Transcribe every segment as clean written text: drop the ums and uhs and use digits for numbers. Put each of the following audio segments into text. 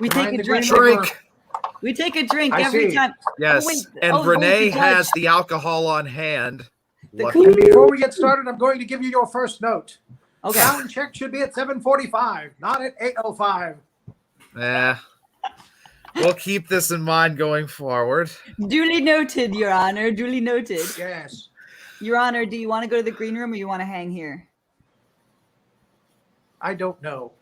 We take a drink. We take a drink every time. Yes, and Renee has the alcohol on hand. Before we get started, I'm going to give you your first note. Okay. Sound check should be at 7:45, not at 8:05. Yeah. We'll keep this in mind going forward. Duly noted, Your Honor. Duly noted. Yes. Your Honor, do you want to go to the green room or you want to hang here? I don't know.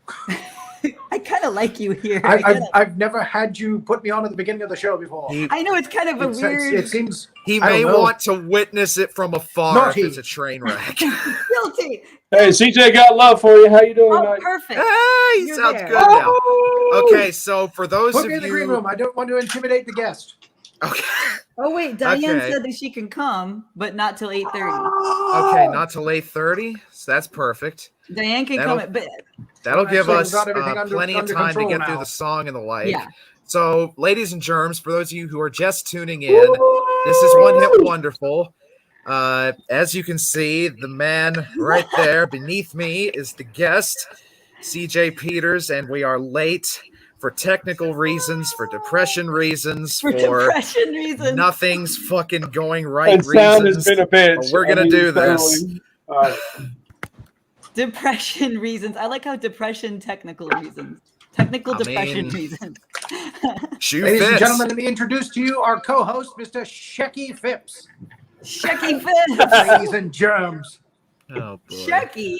I kind of like you here. I've never had you put me on at the beginning of the show before. I know it's kind of a weird. It seems he may want to witness it from afar if it's a train wreck. Guilty. Hey, CJ, got love for you. How you doing? Oh, perfect. Hey, he sounds good now. Okay, so for those put of me in the you, green room. I don't want to intimidate the guest. Okay. Oh wait, Diane said that she can come, but not till 8:30. Okay, not till 8:30. So that's perfect. Diane can come, but that'll give us plenty of time to get through the song and the like. Yeah. So, ladies and germs, for those of you who are just tuning in, this is One Hit Wonderful. As you can see, the man right there beneath me is the guest, CJ Peters, and we are late for technical reasons, for depression reasons, for depression reasons. Nothing's fucking going right and sound has been a bitch. But we're gonna do this. Depression reasons. I like how depression technical reasons. Technical depression reasons. Ladies and gentlemen, let me introduce to you our co-host, Mr. Shecky Phipps. Shecky Phipps. Ladies and germs. Oh boy. Shecky.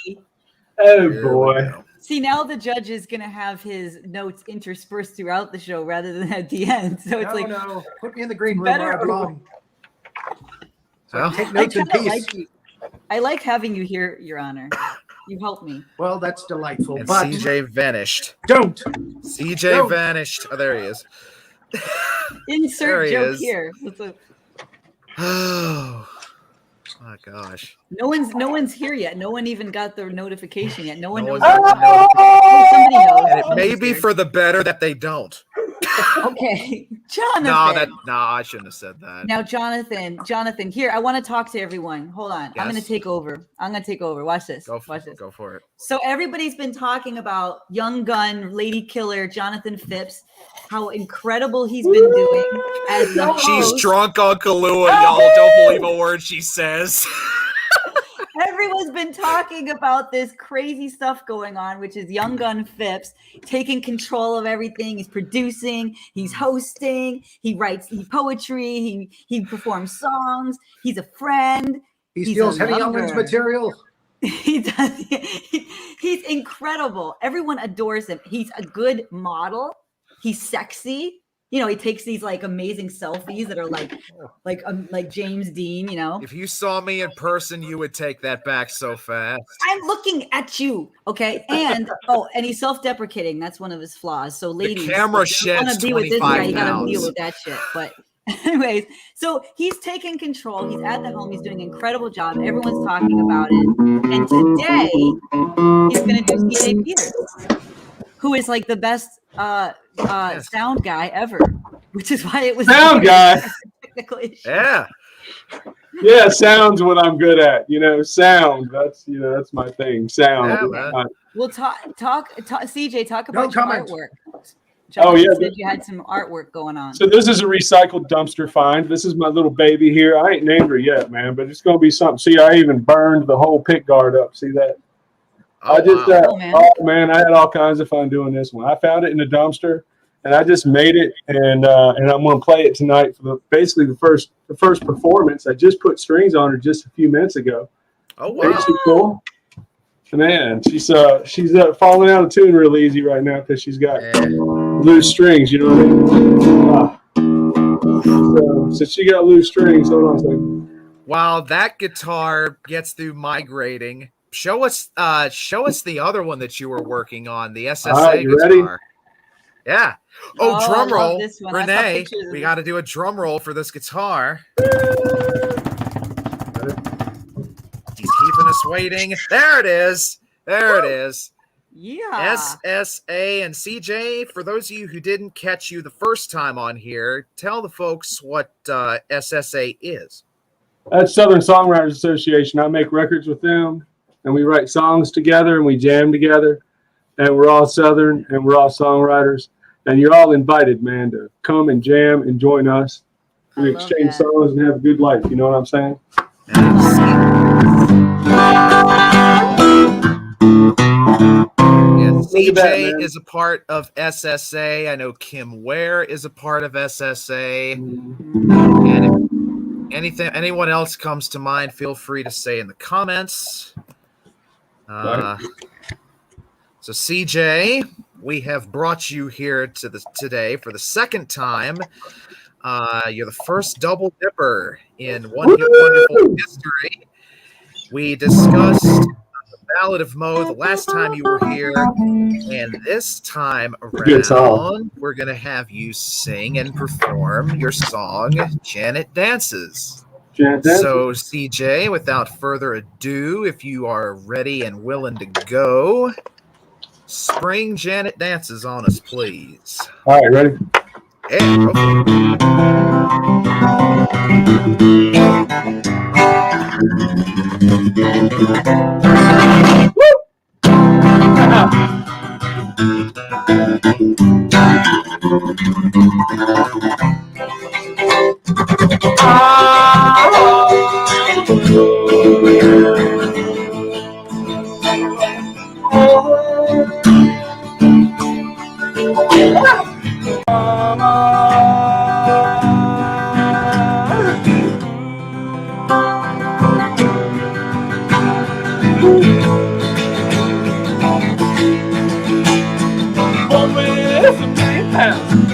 Oh boy. See, now the judge is going to have his notes interspersed throughout the show rather than at the end. So it's no, put me in the green room where I belong. So take notes in peace. I like having you here, Your Honor. You helped me. Well, that's delightful. And but CJ vanished. Don't. CJ vanished. Oh, there he is. Insert joke here. Oh my gosh. No one's here yet. No one even got the notification yet. No one knows. Somebody knows. And it may be for the better that they don't. Okay, Jonathan. No, I shouldn't have said that. Now, Jonathan, here, I want to talk to everyone. Hold on. Yes. I'm going to take over. Watch this. Watch this. Go for it. So everybody's been talking about young gun, lady killer, Jonathan Phipps, how incredible he's been doing as the host. She's drunk on Kahlua, y'all. Don't believe a word she says. Everyone's been talking about this crazy stuff going on, which is Young Gun Phipps taking control of everything. He's producing, he's hosting, he writes poetry, he performs songs, he's a friend. He steals Henny Youngman's material. He does. He's incredible. Everyone adores him. He's a good model. He's sexy. You know, he takes these like amazing selfies that are like James Dean, you know. If you saw me in person, you would take that back so fast. I'm looking at you, okay? And and he's self-deprecating. That's one of his flaws. So ladies, the camera sheds 25 pounds. You gotta deal with that shit. But anyways, so he's taking control. He's at the helm. He's doing an incredible job. Everyone's talking about it. And today he's gonna do CJ Peters, who is like the best sound guy ever, which is why it was sound guy. Technical issue. Yeah, sound's what I'm good at. You know, sound. That's my thing. Sound. Yeah, Well, talk, CJ. Talk about your artwork. Jonathan said you had some artwork going on. So this is a recycled dumpster find. This is my little baby here. I ain't named her yet, man, but it's gonna be something. See, I even burned the whole pick guard up. See that? I had all kinds of fun doing this one. I found it in a dumpster, and I just made it, and I'm going to play it tonight for basically the first performance. I just put strings on her just a few minutes ago. Oh wow! Ain't she cool? Man, she's falling out of tune real easy right now because she's got loose strings. You know what I mean? So she got loose strings. Hold on a second. While that guitar gets through migrating. Show us the other one that you were working on, the SSA you guitar. ready? Yeah. Oh, drum roll. Renee, we got to do a drum roll for this guitar. He's keeping us waiting. There it is. Yeah. SSA and CJ, for those of you who didn't catch you the first time on here, tell the folks what SSA is. That's Southern Songwriters Association. I make records with them. And we write songs together and we jam together. And we're all Southern and we're all songwriters. And you're all invited, man, to come and jam and join us. We exchange songs and have a good life. You know what I'm saying? CJ is a part of SSA. I know Kim Ware is a part of SSA. And if anyone else comes to mind, feel free to say in the comments. So CJ, we have brought you here today for the second time. You're the first double dipper in One Hit Wonderful history. We discussed the Ballad of Mo the last time you were here, and this time around, we're going to have you sing and perform your song, Janet Dances. So, CJ, without further ado, if you are ready and willing to go, spring Janet Dances on us, please. All right, ready? Yeah, go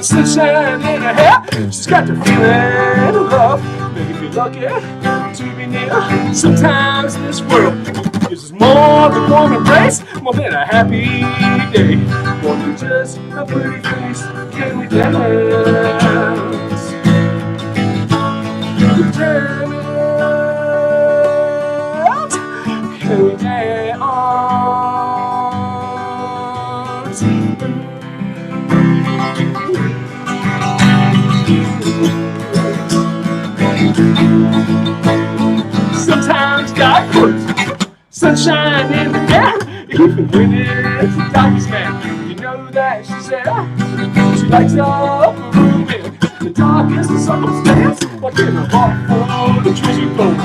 Sunshine in her hair, she's got the feeling of love, making me lucky to be near. Sometimes this world is more than one embrace, more than a happy day, more than just a pretty face. Can we dance? Can we dance? Can we dance? Sometimes God puts sunshine in the air, even when it's the darkest man. You know that she said she likes up a room in the darkest of circumstance. Like in a heart full of treasure gold,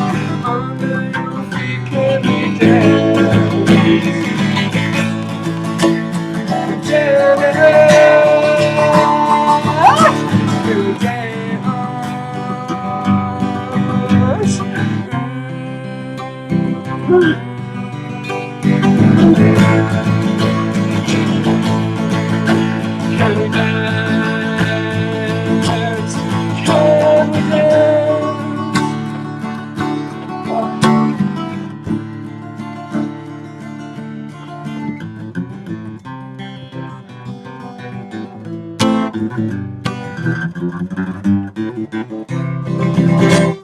under your feet can we dance? Can we dance? Can we dance? Can we dance?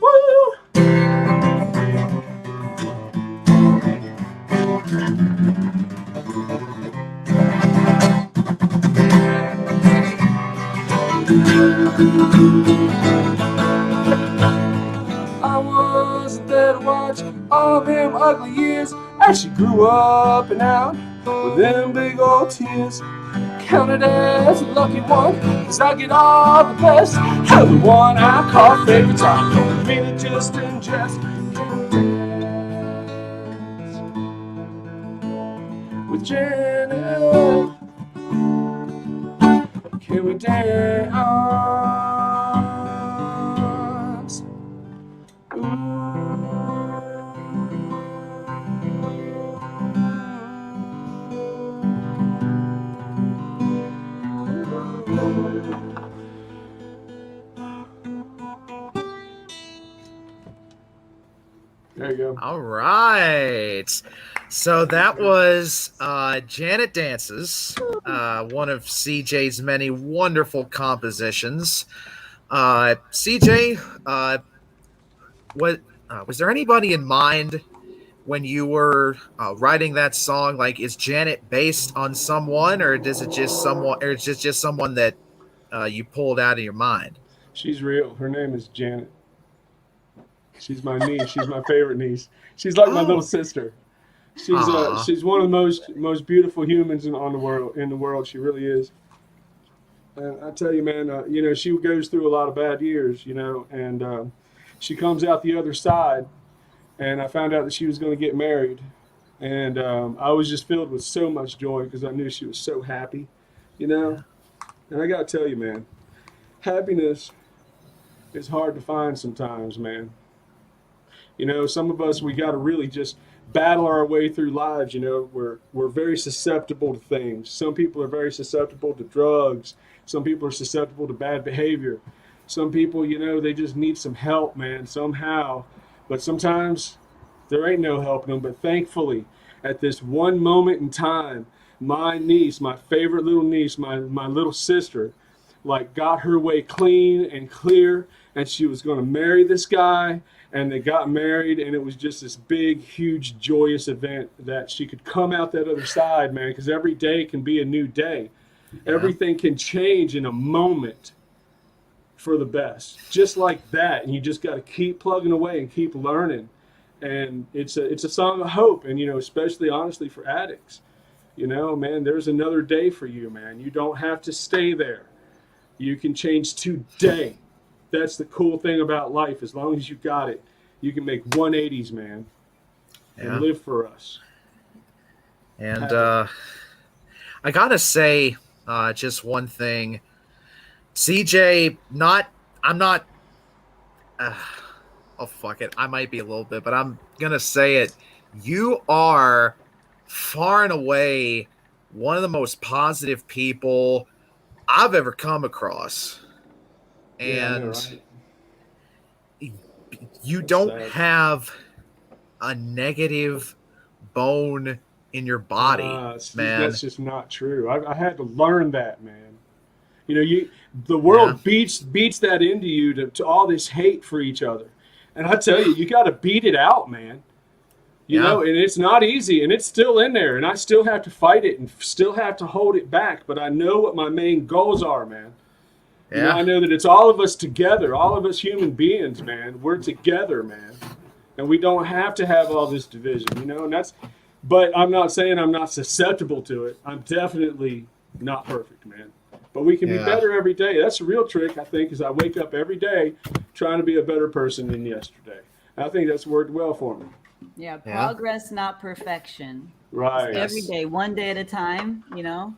Woo! I wasn't there to watch all them ugly years as she grew up and out with them big old tears. Counted as a lucky one, 'cause I get all the best. Hell, the one I call favorite time. Don't mean it just in jest. With Janet, can we dance? There you go. All right. So that was Janet Dances, one of CJ's many wonderful compositions. CJ, was there anybody in mind when you were writing that song? Like, is Janet based on someone, or is it just someone, or is it just someone that you pulled out of your mind? She's real. Her name is Janet. She's my niece. She's my favorite niece. She's like my little sister. She's one of the most beautiful humans in the world. She really is. And I tell you, man, she goes through a lot of bad years, and she comes out the other side. And I found out that she was going to get married. And I was just filled with so much joy because I knew she was so happy, And I got to tell you, man, happiness is hard to find sometimes, man. Some of us, we got to really just battle our way through lives. We're very susceptible to things. Some people are very susceptible to drugs. Some people are susceptible to bad behavior. Some people, they just need some help, man, somehow. But sometimes there ain't no helping them. But thankfully, at this one moment in time, my niece, my favorite little niece, my little sister, got her way clean and clear, and she was going to marry this guy. And they got married, and it was just this big, huge, joyous event that she could come out that other side, man, because every day can be a new day. Yeah. Everything can change in a moment for the best, just like that. And you just got to keep plugging away and keep learning. And it's a song of hope, and, especially, honestly, for addicts. Man, there's another day for you, man. You don't have to stay there. You can change today. That's the cool thing about life. As long as you got it, you can make 180s, man, and live for us. And I gotta say, just one thing, CJ. I'm not. Oh fuck it, I might be a little bit, but I'm gonna say it. You are far and away one of the most positive people I've ever come across. And you don't have a negative bone in your body, man. That's just not true. I had to learn that, man. The world beats that into you to all this hate for each other. And I tell you, you got to beat it out, man. And it's not easy, and it's still in there, and I still have to fight it and still have to hold it back. But I know what my main goals are, man. I know that it's all of us together, all of us human beings, man. We're together, man. And we don't have to have all this division, and but I'm not saying I'm not susceptible to it. I'm definitely not perfect, man. But we can be better every day. That's the real trick, I think, is I wake up every day trying to be a better person than yesterday. I think that's worked well for me. Yeah, progress, not perfection. Right. Just every day, one day at a time,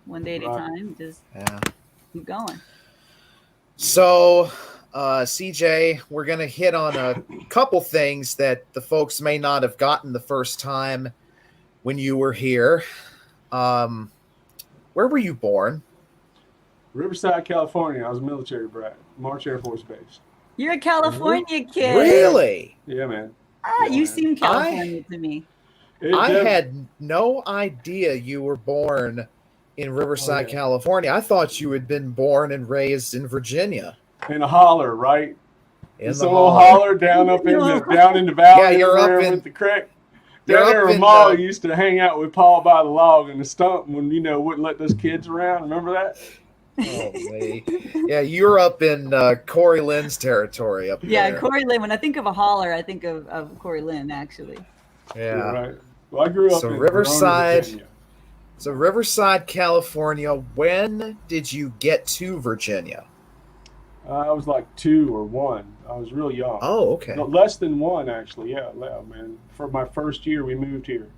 one day at a time. Just keep going. So, CJ, we're going to hit on a couple things that the folks may not have gotten the first time when you were here. Where were you born? Riverside, California. I was a military brat, March Air Force Base. You're a California kid. Really? Yeah, man. You seem California to me. I had no idea you were born in Riverside, California. I thought you had been born and raised in Virginia. In a holler, right? In the holler down up in the valley. Yeah, you're up in the creek. Down there in Mall, used to hang out with Paul by the log and the stump when wouldn't let those kids around. Remember that? Oh, man. Yeah, you're up in Corey Lynn's territory up there. Yeah, Corey Lynn. When I think of a holler, I think of Corey Lynn, actually. Yeah. Right. Well, I grew up in Riverside. Virginia. So Riverside, California. When did you get to Virginia? I was like 2 or 1. I was real young. Oh, okay. No, less than 1, actually. Yeah, man. For my first year, we moved here.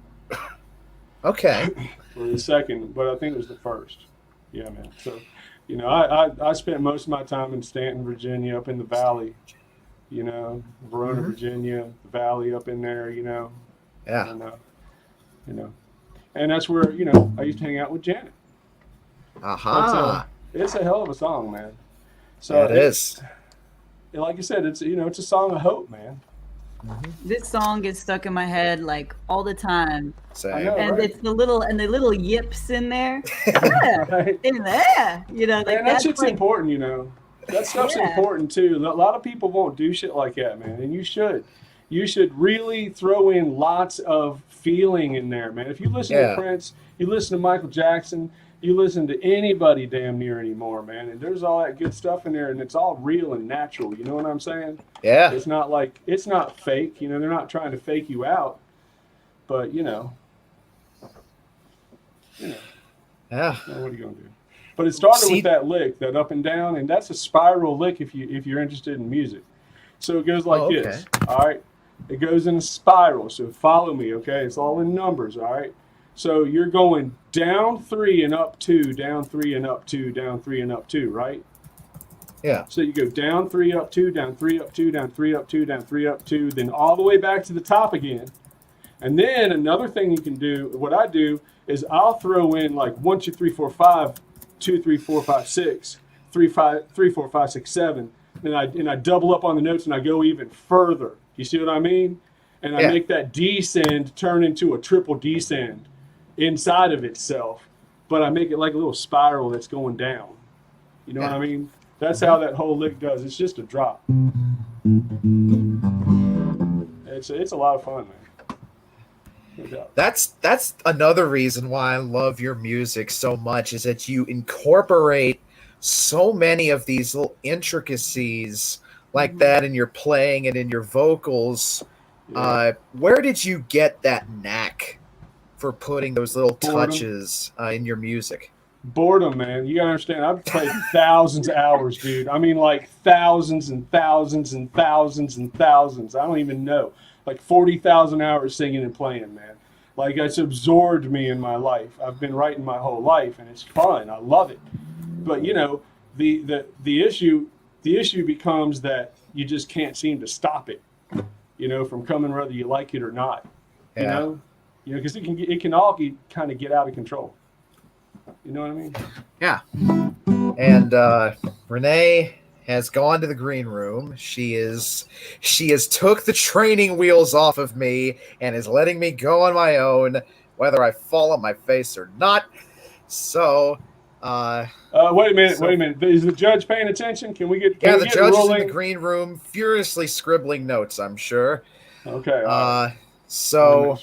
Okay. For the second, but I think it was the first. Yeah, man. So, I spent most of my time in Stanton, Virginia, up in the valley. Verona, Virginia, the valley up in there. Yeah. And, and that's where I used to hang out with Janet. Aha. It's a hell of a song, man. So yeah, it is. Like you said, it's it's a song of hope, man. This song gets stuck in my head like all the time. Same. Know, and right? It's the little yips in there. Right. In there. Man, that shit's important, That stuff's important too. A lot of people won't do shit like that, man. And you should. You should really throw in lots of feeling in there, man. If you listen to Prince, you listen to Michael Jackson, you listen to anybody damn near anymore, man. And there's all that good stuff in there, and it's all real and natural. You know what I'm saying? Yeah. It's not fake. They're not trying to fake you out. But, Yeah. What are you going to do? But it started with that lick, that up and down, and that's a spiral lick if you're interested in music. So it goes like this. All right. It goes in a spiral. So follow me, okay? It's all in numbers, all right? So you're going down 3 and up 2, down 3 and up 2, down 3 and up 2, right? Yeah. So you go down 3 up 2, down 3 up 2, down 3 up 2, down 3 up 2, then all the way back to the top again. And then another thing you can do, what I do is I'll throw in like 1, 2, 3, 4, 5, 2, 3, 4, 5, 6, 3, 4, 5, 6, 7. And I double up on the notes and I go even further. You see what I mean? And I make that descend turn into a triple descend inside of itself. But I make it like a little spiral that's going down. You know what I mean? That's how that whole lick does. It's just a drop. It's a lot of fun, man. No doubt. That's another reason why I love your music so much, is that you incorporate so many of these little intricacies like that in your playing and in your vocals. Where did you get that knack for putting those little touches in your music? Boredom, man. You gotta understand, I've played thousands of hours, dude. I mean, like thousands and thousands and thousands and thousands. I don't even know. Like 40,000 hours singing and playing, man. Like, it's absorbed me in my life. I've been writing my whole life, and it's fun. I love it. But you know, the issue becomes that you just can't seem to stop it. You know, from coming whether you like it or not. You know, because it can all kind of get out of control. You know what I mean? Yeah. And Renee has gone to the green room. She has took the training wheels off of me and is letting me go on my own, whether I fall on my face or not. So wait a minute. Is the judge paying attention? Can we get the judge is in the green room furiously scribbling notes, I'm sure. Okay. So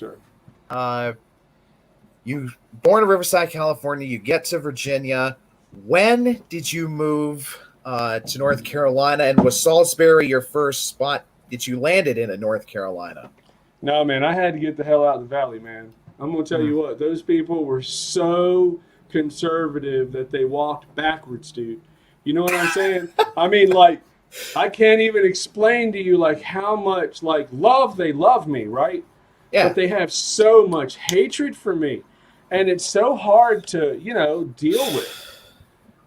you born in Riverside, California, you get to Virginia. When did you move to North Carolina, and was Salisbury your first spot that you landed in North Carolina? No, man, I had to get the hell out of the valley, man. I'm going to tell you what, those people were so conservative that they walked backwards, dude. You know what I'm saying? I mean, like, I can't even explain to you, like, how much, like, they love me, right? Yeah. But they have so much hatred for me. And it's so hard to, you know, deal with,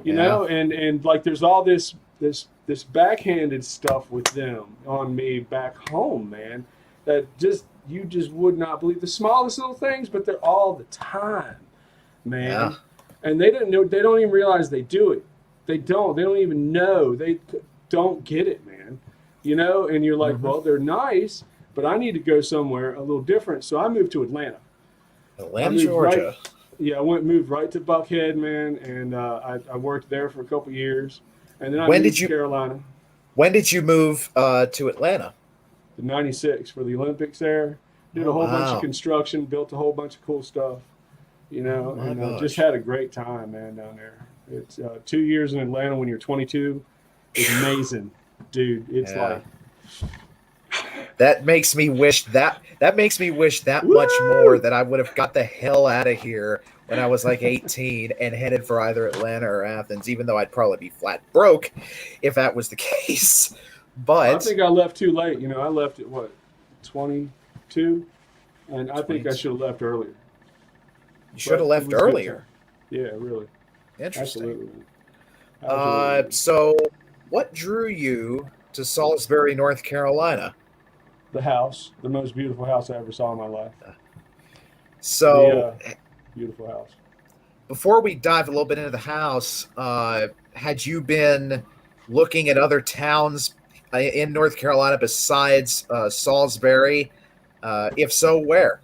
you know, and like there's all this backhanded stuff with them on me back home, man, that you just would not believe. The smallest little things, but they're all the time, man. Yeah. And they don't even realize they do it. They don't even know. They don't get it, man. You know, and you're like, well, they're nice, but I need to go somewhere a little different. So I moved to Atlanta. Atlanta, Georgia. Moved right to Buckhead, man, and I worked there for a couple years, and then I moved to Carolina. When did you move to Atlanta? In '96 for the Olympics there. Did a whole bunch of construction, built a whole bunch of cool stuff, you know, and just had a great time, man, down there. It's 2 years in Atlanta when you're 22 is amazing, dude. It's like. That makes me wish that much more that I would have got the hell out of here when I was like 18 and headed for either Atlanta or Athens, even though I'd probably be flat broke if that was the case. But I think I left too late. You know, I left at 22, and I think I should have left earlier. You should have left earlier. Yeah, really. Interesting. Absolutely. So what drew you to Salisbury, North Carolina? The house, the most beautiful house I ever saw in my life. So, beautiful house. Before we dive a little bit into the house, had you been looking at other towns in North Carolina besides Salisbury? If so, where?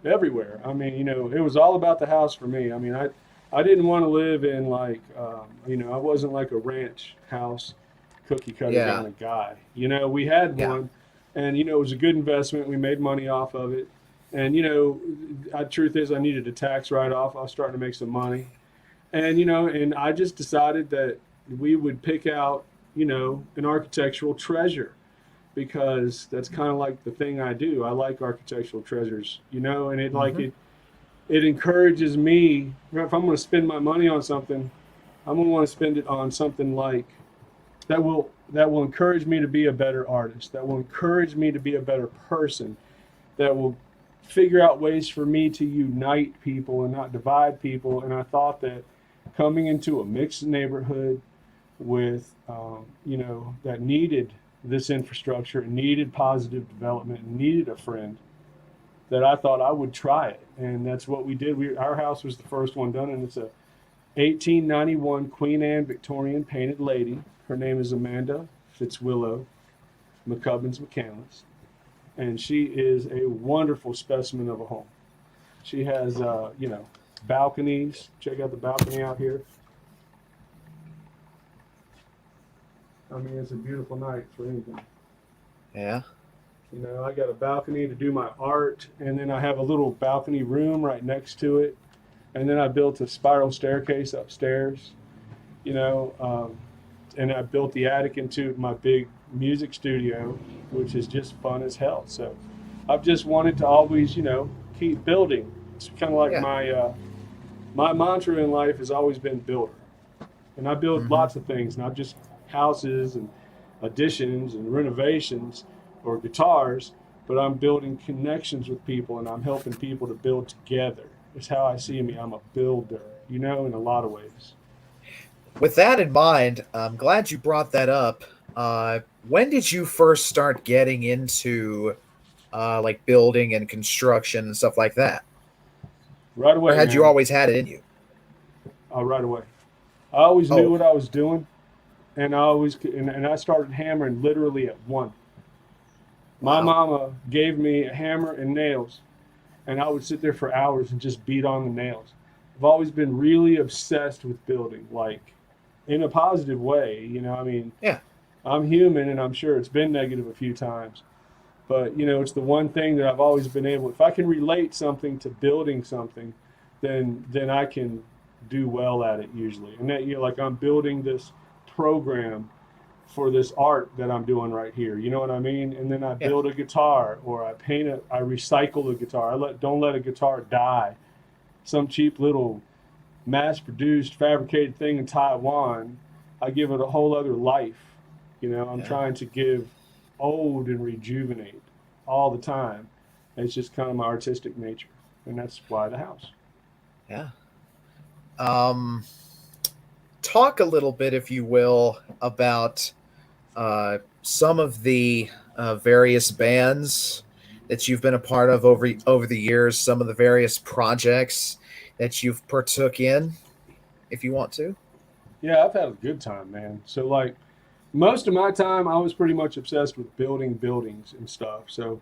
Everywhere. I mean, you know, it was all about the house for me. I mean, I didn't want to live in like, you know, I wasn't like a ranch house, cookie cutter kind of guy. You know, we had one. And, you know, it was a good investment. We made money off of it. And, you know, the truth is I needed a tax write-off. I was starting to make some money. And, you know, and I just decided that we would pick out, you know, an architectural treasure because that's kind of like the thing I do. I like architectural treasures, you know, and it like it encourages me. If I'm going to spend my money on something, I'm going to want to spend it on something like that will encourage me to be a better artist, that will encourage me to be a better person, that will figure out ways for me to unite people and not divide people. And I thought that coming into a mixed neighborhood with, that needed this infrastructure, needed positive development, needed a friend, that I thought I would try it. And that's what we did. Our house was the first one done, and it's a 1891 Queen Anne Victorian painted lady. Her name is Amanda Fitzwillow McCubbins McCandless, and she is a wonderful specimen of a home. She has, balconies. Check out the balcony out here. I mean, it's a beautiful night for anything. Yeah. I got a balcony to do my art, and then I have a little balcony room right next to it. And then I built a spiral staircase upstairs, and I built the attic into my big music studio, which is just fun as hell. So I've just wanted to always, keep building. It's kind of like my mantra in life has always been builder. And I build lots of things, not just houses and additions and renovations or guitars, but I'm building connections with people, and I'm helping people to build together. It's how I see me. I'm a builder, in a lot of ways. With that in mind, I'm glad you brought that up. When did you first start getting into like building and construction and stuff like that? Right away. Or had you always had it in you? Right away. I always knew what I was doing, and I started hammering literally at 1. My mama gave me a hammer and nails, and I would sit there for hours and just beat on the nails. I've always been really obsessed with building, like in a positive way. I'm human, and I'm sure it's been negative a few times, but it's the one thing that I've always been able. If I can relate something to building something, then I can do well at it usually. And that like I'm building this program for this art that I'm doing right here. You know what I mean? And then I build a guitar, or I recycle a guitar. Don't let a guitar die. Some cheap little mass-produced, fabricated thing in Taiwan, I give it a whole other life. I'm trying to give old and rejuvenate all the time. It's just kind of my artistic nature, and that's why the house. Yeah. Talk a little bit, if you will, about some of the various bands that you've been a part of over the years, some of the various projects that you've partook in, if you want to. Yeah, I've had a good time, man. So like most of my time, I was pretty much obsessed with building buildings and stuff. So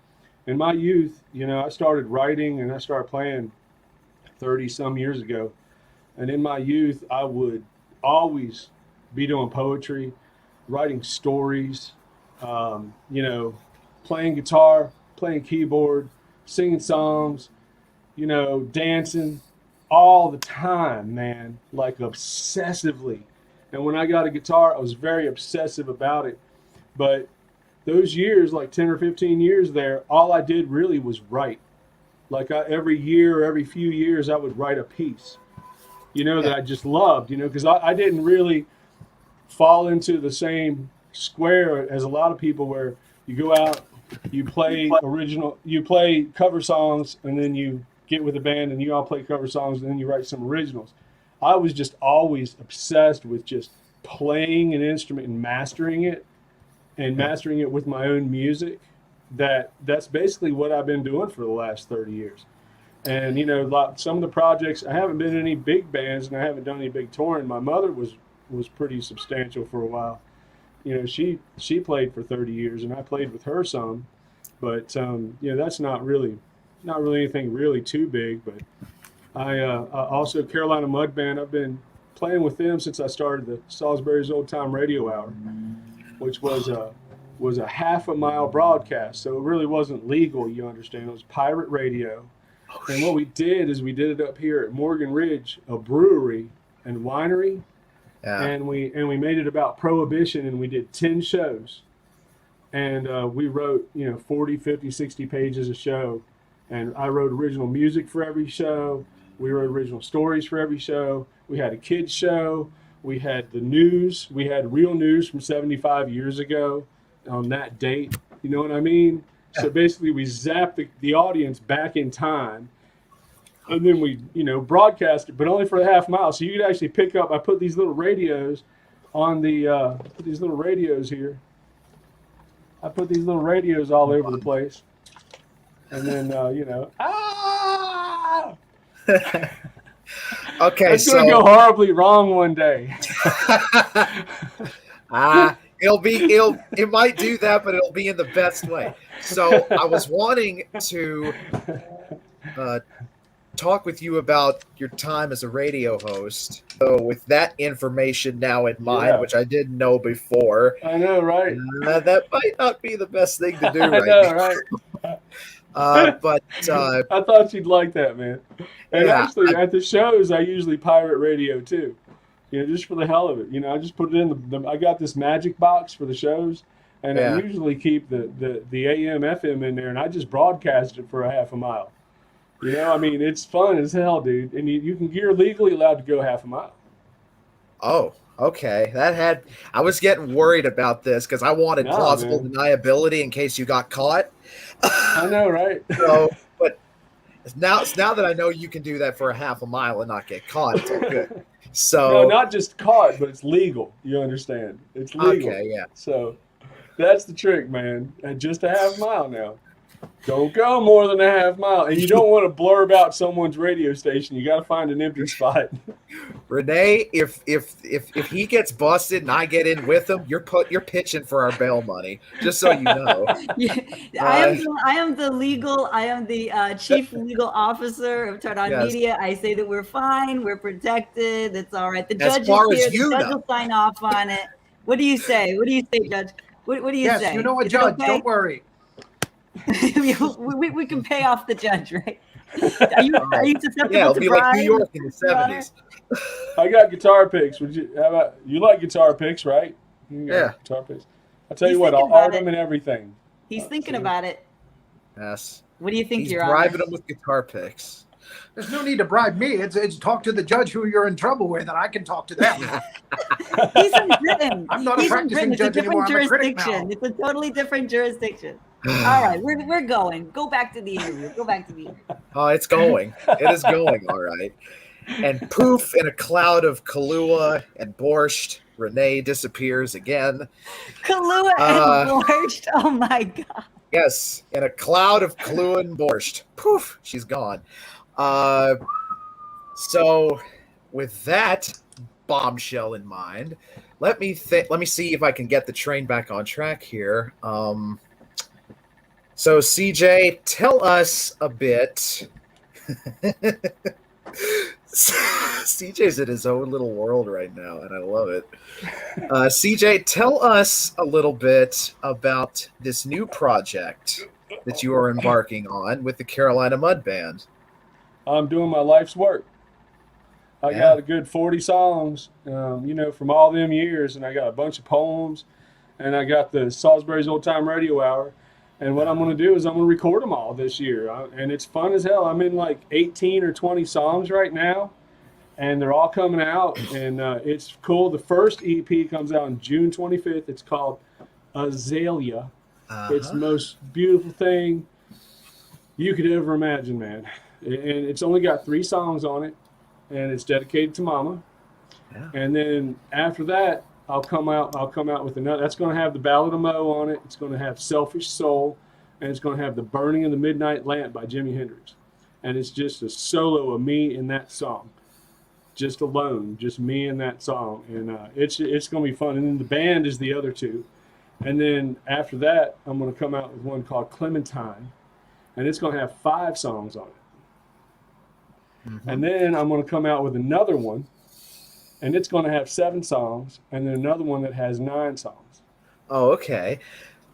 in my youth, I started writing and I started playing 30 some years ago. And in my youth, I would always be doing poetry, writing stories, playing guitar, playing keyboard, singing songs, dancing all the time, man, like obsessively. And when I got a guitar, I was very obsessive about it. But those years, like 10 or 15 years there, all I did really was write. Like every year, every few years, I would write a piece, that I just loved, because I didn't really fall into the same square as a lot of people where you go out, you play cover songs, and then you get with a band and you all play cover songs, and then you write some originals. I was just always obsessed with just playing an instrument and mastering it with my own music. That's basically what I've been doing for the last 30 years. And, some of the projects, I haven't been in any big bands and I haven't done any big touring. My mother was pretty substantial for a while. She played for 30 years and I played with her some, but, that's not really anything really too big. But I also Carolina Mud Band, I've been playing with them since I started the Salisbury's Old Time Radio Hour, which was a half a mile broadcast. So it really wasn't legal, you understand. It was pirate radio. And what we did is we did it up here at Morgan Ridge, a brewery and winery. Yeah. And we made it about Prohibition, and we did 10 shows. And we wrote, 40, 50, 60 pages a show. And I wrote original music for every show. We wrote original stories for every show. We had a kids show. We had the news. We had real news from 75 years ago on that date. You know what I mean? So basically, we zapped the audience back in time, and then we, broadcast it, but only for a half mile. So you could actually pick up. I put these little radios on the these little radios here. I put these little radios all over the place, and then Okay, it's gonna go horribly wrong one day. It might do that, but it'll be in the best way. So I was wanting to talk with you about your time as a radio host. So with that information now in mind, which I didn't know before. I know, right? That might not be the best thing to do right I know, now. right? But I thought you'd like that, man. And actually, at the shows, I usually pirate radio too. Just for the hell of it. I just put it in I got this magic box for the shows, and I usually keep the AM, FM in there, and I just broadcast it for a half a mile. It's fun as hell, dude. And you're legally allowed to go half a mile. Oh, okay. I was getting worried about this because I wanted plausible deniability in case you got caught. I know, right? But now that I know you can do that for a half a mile and not get caught, it's all good. So no, not just caught, but it's legal. You understand? It's legal. Okay, yeah. So that's the trick, man. And just a half mile now. Don't go more than a half mile. And you don't want to blurb out someone's radio station. You got to find an empty spot. Renee, if he gets busted and I get in with him, you're pitching for our bail money. Just so you know. I am the chief legal officer of Turn On Media. I say that we're fine. We're protected. It's all right. The judge is here. The judge will sign off on it. What do you say? What do you say, Judge? What do you say? Yes, you know what, Judge? Okay? Don't worry. we can pay off the judge, right? Are you susceptible it'll to be bribe, like New York in the 70s. I got guitar picks. How about you? Like guitar picks, right? Guitar picks. I'll tell you what. I'll art them and everything. He's thinking about it. Yes. What do you think? He's Your bribing them with guitar picks. There's no need to bribe me. It's talk to the judge who you're in trouble with, and I can talk to them. He's in Britain. I'm not a practicing judge anymore. I'm a critic now. It's a totally different jurisdiction. All right, we're going. Go back to the interview. Oh, it's going. It is going. All right. And poof, in a cloud of Kahlua and borscht, Renee disappears again. Kahlua and borscht. Oh my God. Yes, in a cloud of Kahlua and borscht. Poof, she's gone. So with that bombshell in mind, let me see if I can get the train back on track here. So CJ, tell us a bit. CJ's in his own little world right now, and I love it. CJ, tell us a little bit about this new project that you are embarking on with the Carolina Mud Band. I'm doing my life's work. I got a good 40 songs, from all them years, and I got a bunch of poems, and I got the Salisbury's Old Time Radio Hour. And what I'm going to do is I'm going to record them all this year. And it's fun as hell. I'm in like 18 or 20 songs right now, and they're all coming out. And it's cool. The first EP comes out on June 25th. It's called Azalea. It's the most beautiful thing you could ever imagine, man. And it's only got 3 songs on it, and it's dedicated to Mama. Yeah. And then after that, I'll come out with another. That's going to have the Ballad of Mo on it. It's going to have Selfish Soul, and it's going to have The Burning of the Midnight Lamp by Jimi Hendrix. And it's just a solo of me in that song, just alone, just me in that song. And it's going to be fun. And then the band is the other 2. And then after that, I'm going to come out with one called Clementine, and it's going to have 5 songs on it. Mm-hmm. And then I'm going to come out with another one, and it's going to have 7 songs, and then another one that has 9 songs. Oh, okay.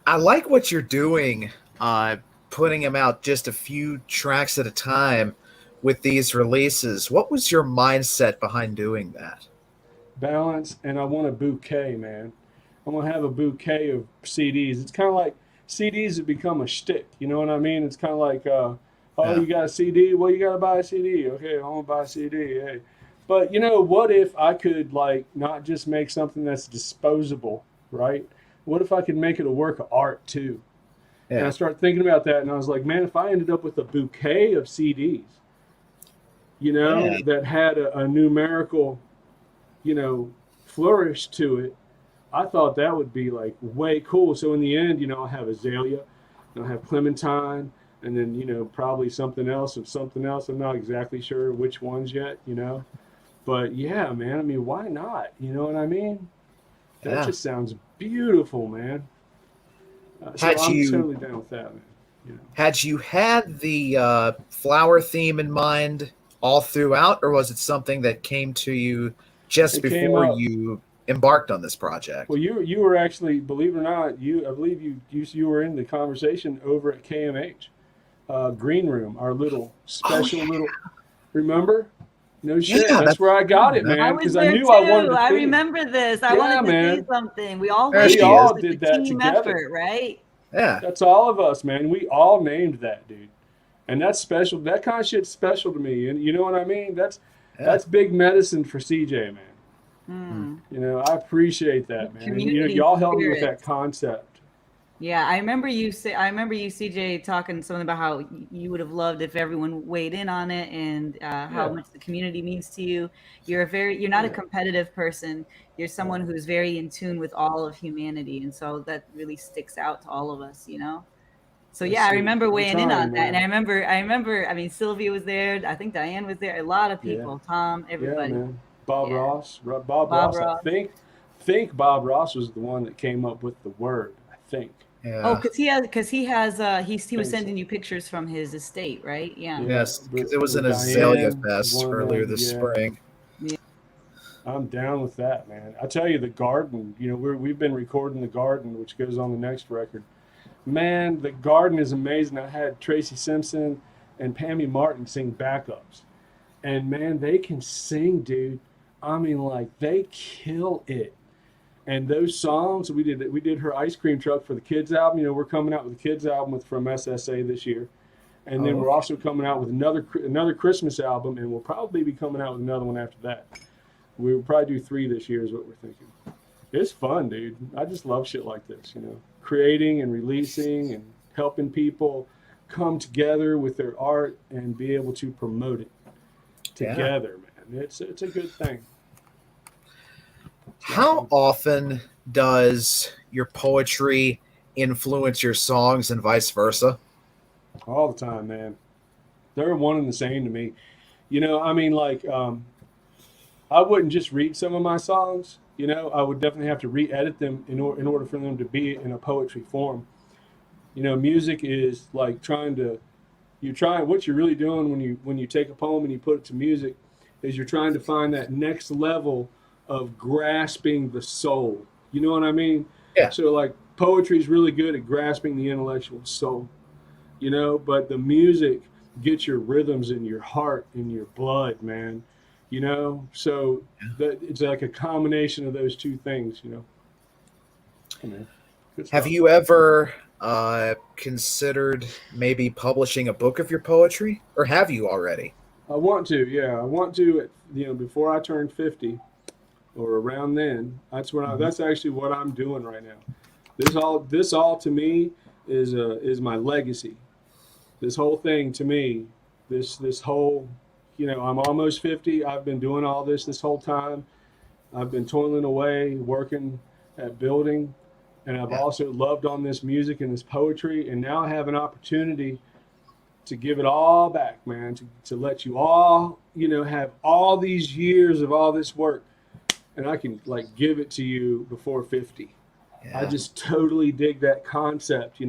I like what you're doing, putting them out just a few tracks at a time with these releases. What was your mindset behind doing that? Balance, and I want a bouquet, man. I'm going to have a bouquet of CDs. It's kind of like CDs have become a shtick, you know what I mean? It's kind of like Oh, you got a CD? Well, you got to buy a CD. Okay, I'm going to buy a CD. Hey. But, what if I could, like, not just make something that's disposable, right? What if I could make it a work of art, too? Yeah. And I started thinking about that, and I was like, man, if I ended up with a bouquet of CDs, that had a numerical, flourish to it, I thought that would be, like, way cool. So in the end, I'll have Azalea, and I'll have Clementine, and then, probably something else of something else. I'm not exactly sure which ones yet, But, yeah, man, I mean, why not? You know what I mean? That just sounds beautiful, man. So I'm totally down with that, man. Had you had the flower theme in mind all throughout, or was it something that came to you just before you embarked on this project? Well, you were actually, believe it or not, I believe you were in the conversation over at KMH, Green Room, our little special little. Remember? No shit. Yeah, that's where I got it, man. Because I knew I wanted to. I remember this. I wanted to say something. We all did that team together. Effort, right? Yeah. That's all of us, man. We all named that, dude. And that's special. That kind of shit's special to me. And you know what I mean? That's big medicine for CJ, man. I appreciate that, man. And, y'all helped me with that concept. Yeah, I remember you, CJ, talking something about how you would have loved if everyone weighed in on it, and how much the community means to you. You're not a competitive person. You're someone who's very in tune with all of humanity, and so that really sticks out to all of us, So I remember weighing in on that, and I remember. I mean, Sylvia was there. I think Diane was there. A lot of people, Tom, everybody. Yeah, man. Bob Ross. Bob Ross. I think Bob Ross was the one that came up with the word. I think. Yeah. Oh, because he was sending you pictures from his estate, right? Yeah. Yes, because it was an Azalea Fest earlier this spring. Yeah. I'm down with that, man. I tell you, the garden. We've been recording the garden, which goes on the next record. Man, the garden is amazing. I had Tracy Simpson and Pammy Martin sing backups, and man, they can sing, dude. I mean, like, they kill it. And those songs, we did her Ice Cream Truck for the kids album. We're coming out with the kids album from SSA this year. And then we're also coming out with another Christmas album, and we'll probably be coming out with another one after that. We'll probably do 3 this year is what we're thinking. It's fun, dude. I just love shit like this, creating and releasing and helping people come together with their art and be able to promote it together, man. It's a good thing. How often does your poetry influence your songs and vice versa? All the time, man. They're one and the same to me. I mean, like, I wouldn't just read some of my songs. I would definitely have to re-edit them in order for them to be in a poetry form. Music is like what you're really doing when you take a poem and you put it to music is you're trying to find that next level of grasping the soul. You know what I mean? Yeah. So like poetry is really good at grasping the intellectual soul, but the music gets your rhythms in your heart, in your blood, man. So that it's like a combination of those two things, Have you ever considered maybe publishing a book of your poetry, or have you already? I want to, I want to, before I turn 50 or around then. That's actually what I'm doing right now. This all to me is my legacy. This whole thing to me, this whole, I'm almost 50. I've been doing all this whole time. I've been toiling away, working at building, and I've also loved on this music and this poetry, and now I have an opportunity to give it all back, man, to let you all, have all these years of all this work, and I can like give it to you before 50. Yeah. I just totally dig that concept,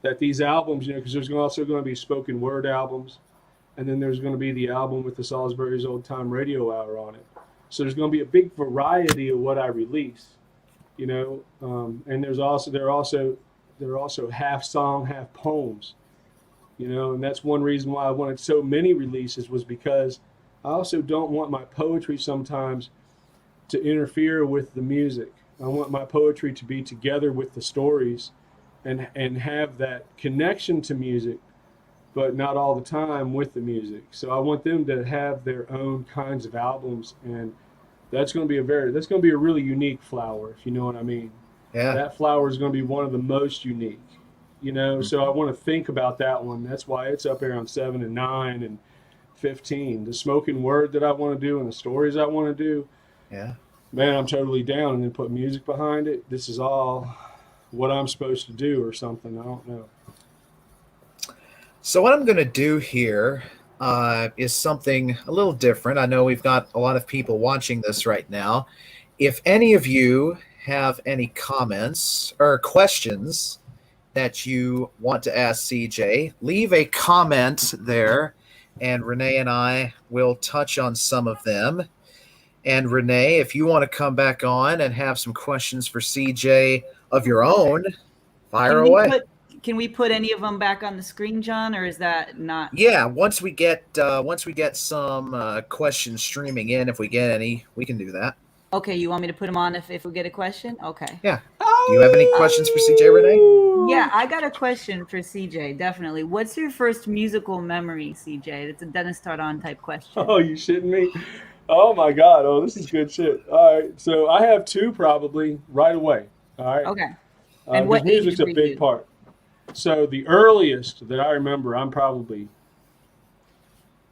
that these albums, because there's also going to be spoken word albums, and then there's going to be the album with the Salisbury's Old Time Radio Hour on it. So there's going to be a big variety of what I release, and they're also half song, half poems, and that's one reason why I wanted so many releases was because I also don't want my poetry sometimes to interfere with the music. I want my poetry to be together with the stories and have that connection to music, but not all the time with the music. So I want them to have their own kinds of albums, and that's going to be a really unique flower, if you know what I mean. Yeah. That flower is going to be one of the most unique, So I want to think about that one. That's why it's up there on 7 and 9 and 15. The spoken word that I want to do and the stories I want to do. Yeah. Man, I'm totally down, and then put music behind it. This is all what I'm supposed to do or something. I don't know. So what I'm going to do here is something a little different. I know we've got a lot of people watching this right now. If any of you have any comments or questions that you want to ask CJ, leave a comment there, and Renee and I will touch on some of them. And Renee, if you want to come back on and have some questions for CJ of your own, fire away. Can we put any of them back on the screen, John, or is that not? Yeah, once we get some questions streaming in, if we get any, we can do that. Okay, you want me to put them on if we get a question? Okay. Yeah. Do you have any questions for CJ, Renee? Yeah, I got a question for CJ, definitely. What's your first musical memory, CJ? It's a Dennis Tardon type question. Oh, you shitting me? Oh my God! Oh, this is good shit. All right, so I have two probably right away. All right. Okay. And what music's age a big part. So the earliest that I remember, I'm probably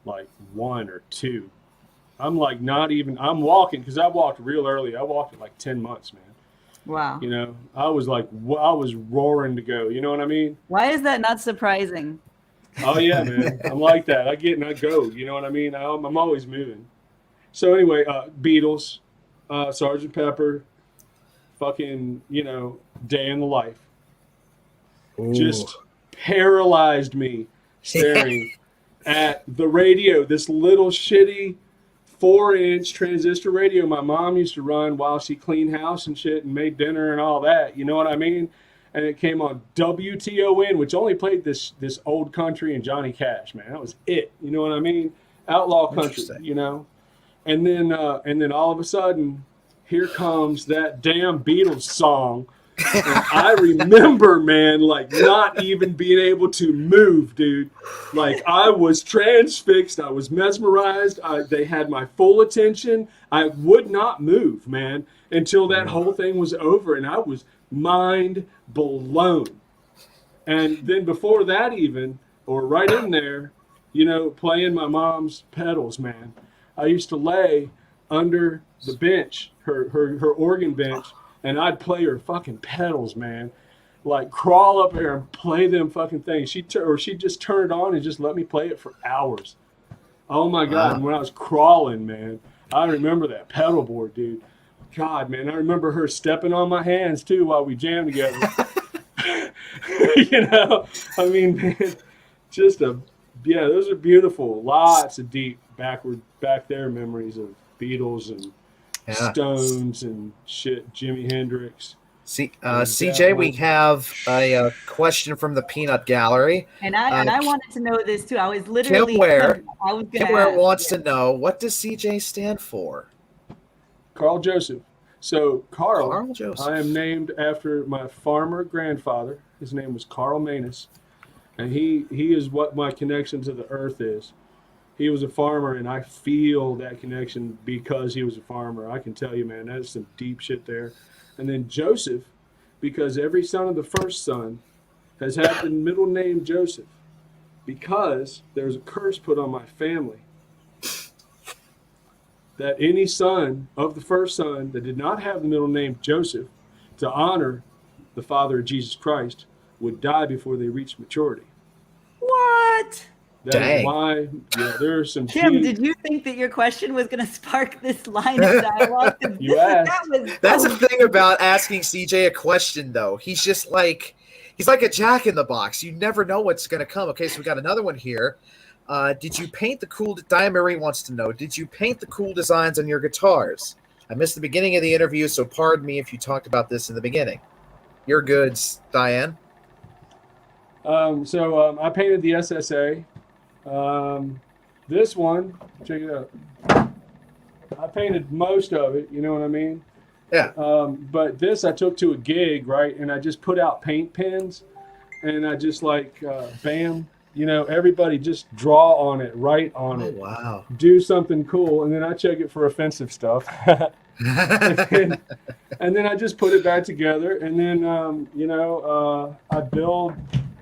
like 1 or 2. I'm like I'm walking, because I walked real early. I walked at like 10 months, man. Wow. I was roaring to go. You know what I mean? Why is that not surprising? Oh yeah, man. I'm like that. I get and I go. You know what I mean? I'm always moving. So anyway, Beatles, Sgt. Pepper, fucking, Day in the Life. Ooh. Just paralyzed me staring at the radio, this little shitty 4-inch transistor radio my mom used to run while she cleaned house and shit and made dinner and all that. You know what I mean? And it came on WTON, which only played this old country and Johnny Cash, man. That was it. You know what I mean? Outlaw country, And then all of a sudden, here comes that damn Beatles song. And I remember, man, like not even being able to move, dude. Like I was transfixed. I was mesmerized. They had my full attention. I would not move, man, until that whole thing was over. And I was mind blown. And then before that even, or right in there, playing my mom's pedals, man. I used to lay under the bench, her organ bench, and I'd play her fucking pedals, man. Like crawl up there and play them fucking things. She'd just turn it on and just let me play it for hours. Oh my God. Wow. And when I was crawling, man, I remember that pedal board, dude. God, man, I remember her stepping on my hands too while we jammed together. I mean, man, those are beautiful. Lots of deep back there memories of Beatles and Stones and shit, Jimi Hendrix. CJ, we have a question from the Peanut Gallery. And I wanted to know this too. I was literally Kim Ware wants to know, what does CJ stand for? Carl Joseph. So Carl Joseph. I am named after my farmer grandfather. His name was Carl Manus. And he is what my connection to the earth is. He was a farmer, and I feel that connection because he was a farmer. I can tell you, man, that's some deep shit there. And then Joseph, because every son of the first son has had the middle name Joseph, because there's a curse put on my family that any son of the first son that did not have the middle name Joseph, to honor the father of Jesus Christ, would die before they reached maturity. What? That is why, there are some. Kim, did you think that your question was going to spark this line of dialogue? You asked. That's the thing about asking CJ a question, though. He's just like, he's like a jack in the box. You never know what's going to come. Okay, so we got another one here. Did you paint the cool? Diane Marie wants to know. Did you paint the cool designs on your guitars? I missed the beginning of the interview, so pardon me if you talked about this in the beginning. Your goods, Diane. So I painted the SSA. This one, check it out. I painted most of it, you know what I mean? Yeah. But this I took to a gig, right? And I just put out paint pens, and I just bam, everybody just draw on it, write on it, wow. do something cool, and then I check it for offensive stuff. and then I just put it back together, and then I build,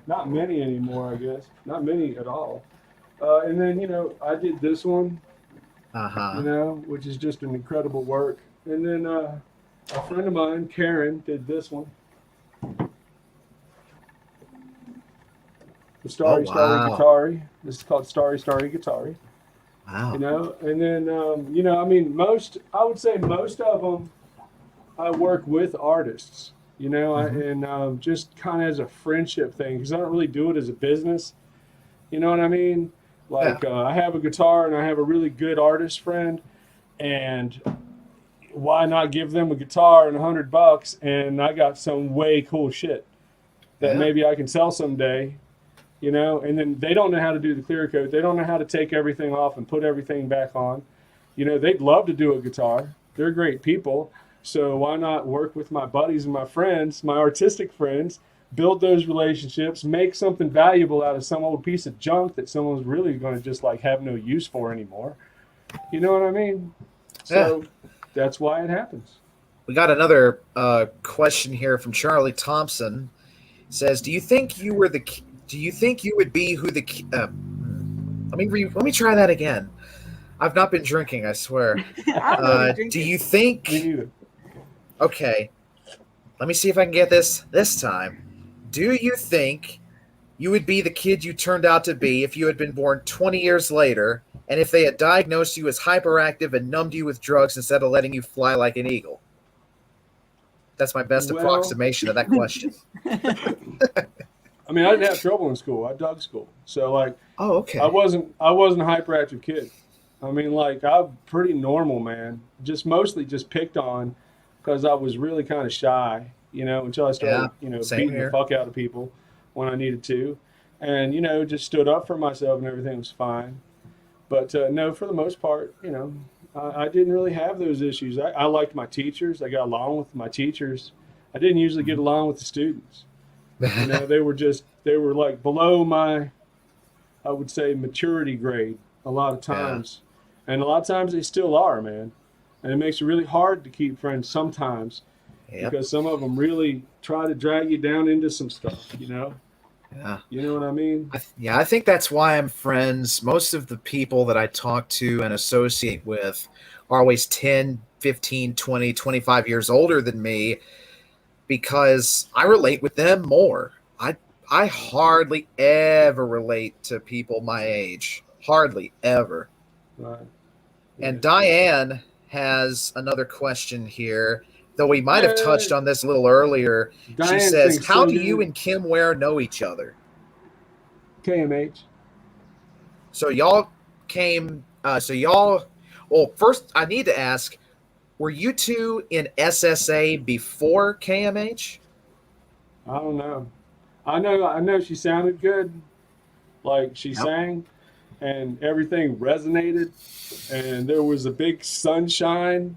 not many anymore, I guess, not many at all. And then I did this one, which is just an incredible work. And then a friend of mine, Karen, did this one. The Starry Starry Guitar. This is called Starry Starry Guitar. Wow. And then I would say most of them I work with artists, and just kind of as a friendship thing, because I don't really do it as a business. You know what I mean? Like I have a guitar and I have a really good artist friend, and why not give them a guitar and $100, and I got some way cool shit that maybe I can sell someday. And then they don't know how to do the clear coat. They don't know how to take everything off and put everything back on. They'd love to do a guitar. They're great people. So why not work with my buddies and my friends, my artistic friends, build those relationships, make something valuable out of some old piece of junk that someone's really going to just like have no use for anymore. You know what I mean? So that's why it happens. We got another question here from Charlie Thompson. It says, do you think you would be who the let me try that again. I've not been drinking, I swear. Do you think Okay, let me see if I can get this time. Do you think you would be the kid you turned out to be if you had been born 20 years later, and if they had diagnosed you as hyperactive and numbed you with drugs instead of letting you fly like an eagle? That's my best approximation of that question. I mean, I didn't have trouble in school. I dug school. So like, okay. I wasn't a hyperactive kid. I mean, like, I'm pretty normal, man. Mostly picked on because I was really kind of shy, until I started, beating the fuck out of people when I needed to. And, just stood up for myself and everything was fine. But no, for the most part, I didn't really have those issues. I liked my teachers. I got along with my teachers. I didn't usually get along with the students. They were like below my, I would say, maturity grade a lot of times. And a lot of times they still are, man. And it makes it really hard to keep friends sometimes because some of them really try to drag you down into some stuff, Yeah. You know what I mean? I think that's why I'm friends. Most of the people that I talk to and associate with are always 10, 15, 20, 25 years older than me because I relate with them more. I hardly ever relate to people my age. Hardly ever. Right. And Diane has another question here, though we might have touched on this a little earlier. Diane, she says, how do you and Kim Ware know each other? KMH. So y'all came, well, first I need to ask, were you two in SSA before KMH? I don't know. I know she sounded good. Like she sang and everything resonated. And there was a big sunshine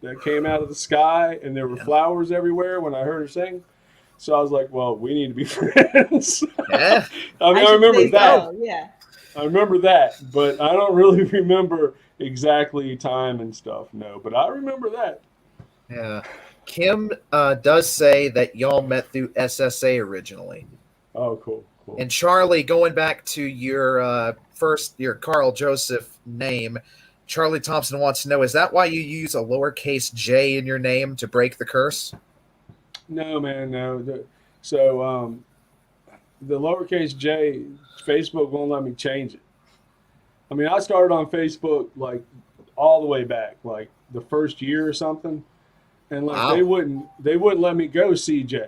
that came out of the sky and there were flowers everywhere when I heard her sing. So I was like, well, we need to be friends. Yeah. I remember that. So, yeah. I remember that, but I don't really remember exactly time and stuff. No, but I remember that. Yeah. Kim does say that y'all met through SSA originally. Oh, cool. And Charlie, going back to your your Carl Joseph name, Charlie Thompson wants to know, is that why you use a lowercase j in your name to break the curse? No, man, no. The lowercase j, Facebook won't let me change it. I mean, I started on Facebook like all the way back, like the first year or something, and like they wouldn't let me go CJ.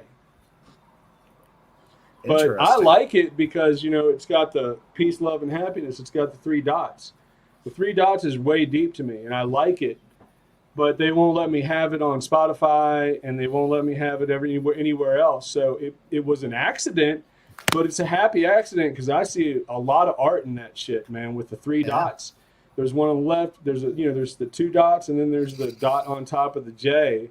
But I like it because, it's got the peace, love, and happiness. It's got the 3 dots. The 3 dots is way deep to me, and I like it. But they won't let me have it on Spotify, and they won't let me have it anywhere else. So it was an accident, but it's a happy accident because I see a lot of art in that shit, man, with the 3 dots. There's one on the left. There's there's the 2 dots, and then there's the dot on top of the J.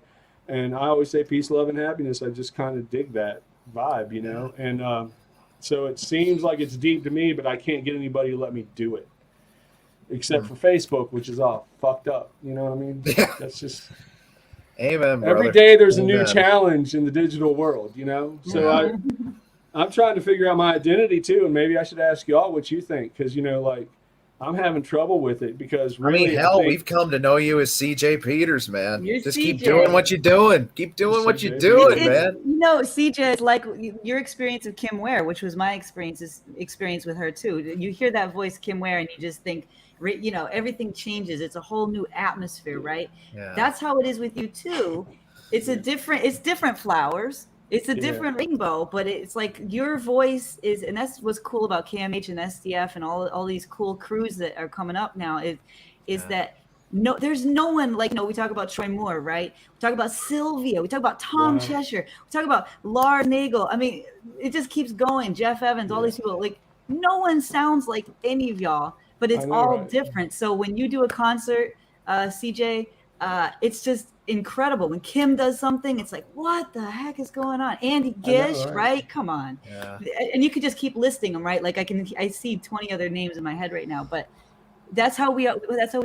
And I always say peace, love, and happiness. I just kind of dig that vibe, and So it seems like it's deep to me, but I can't get anybody to let me do it. Except for Facebook, which is all fucked up. You know what I mean? Yeah. That's just... Amen, brother. Every day there's a new Amen. challenge in the digital world, you know? So I'm trying to figure out my identity too, and maybe I should ask y'all what you think, because, you know, like, I'm having trouble with it because really, I mean, hell, we've come to know you as CJ Peters, man. You're Just CJ. keep doing what you're doing. Keep doing what you're doing, man. You know, CJ, it's like your experience of Kim Ware, which was my experience with her too. You hear that voice, Kim Ware, and you just think, you know, everything changes. It's a whole new atmosphere, right? Yeah. That's how it is with you too. It's different flowers. It's a different rainbow, but it's like your voice is, and that's what's cool about KMH and SDF and all these cool crews that are coming up now is that there's no one like, we talk about Troy Moore, right? We talk about Sylvia. We talk about Tom Cheshire. We talk about Lars Nagel. I mean, it just keeps going. Jeff Evans, all these people, like no one sounds like any of y'all, but it's all different. So when you do a concert, CJ, it's just incredible. When Kim does something, it's like, what the heck is going on? Andy Gish, right? Come on. Yeah. And you could just keep listing them, right? Like I see 20 other names in my head right now, but that's how we